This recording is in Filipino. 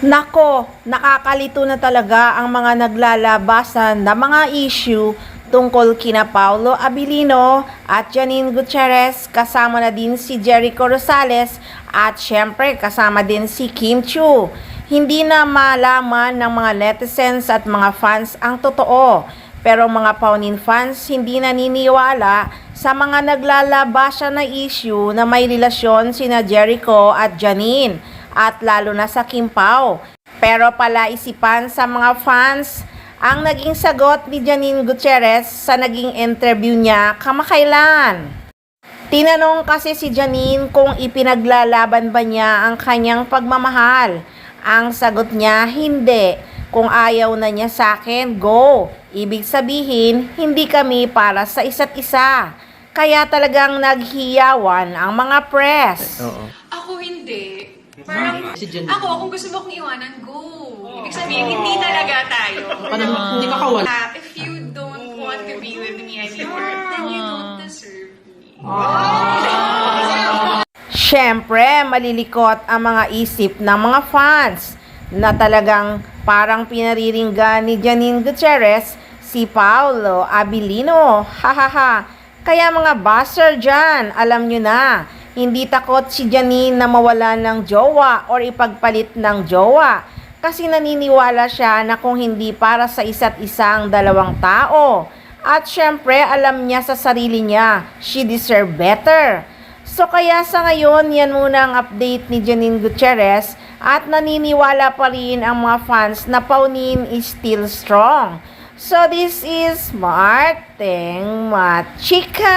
Nako, nakakalito na talaga ang mga naglalabasan na mga issue tungkol kina Paulo Abilino at Janine Gutierrez, kasama na din si Jericho Rosales at syempre kasama din si Kim Chiu. Hindi na malaman ng mga netizens at mga fans ang totoo, pero mga Paunin fans hindi naniniwala sa mga naglalabasan na issue na may relasyon sina Jericho at Janine at lalo na sa Kim Pao. Pero palaisipan sa mga fans ang naging sagot ni Janine Gutierrez sa naging interview niya kamakailan. Tinanong kasi si Janine kung ipinaglalaban ba niya ang kanyang pagmamahal. Ang sagot niya, hindi. Kung ayaw na niya sa akin, go. Ibig sabihin, hindi kami para sa isa't isa. Kaya talagang naghiyawan ang mga press. Ako hindi. Parang, kung gusto mo akong iwanan, go. Ibig sabihin, hindi talaga tayo. Hindi ka kawal. If you don't want to be with me anymore, then you don't deserve me. Siyempre, malilikot ang mga isip ng mga fans na talagang parang pinariringgan ni Janine Gutierrez si Paulo Abilino. Hahaha. Kaya mga buzzer dyan, alam nyo na, hindi takot si Janine na mawala ng jowa or ipagpalit ng jowa. Kasi naniniwala siya na kung hindi para sa isa't isa ang dalawang tao. At syempre, alam niya sa sarili niya, she deserve better. So kaya sa ngayon, yan muna ang update ni Janine Gutierrez at naniniwala pa rin ang mga fans na Paunin is still strong. So this is Marteng Machika!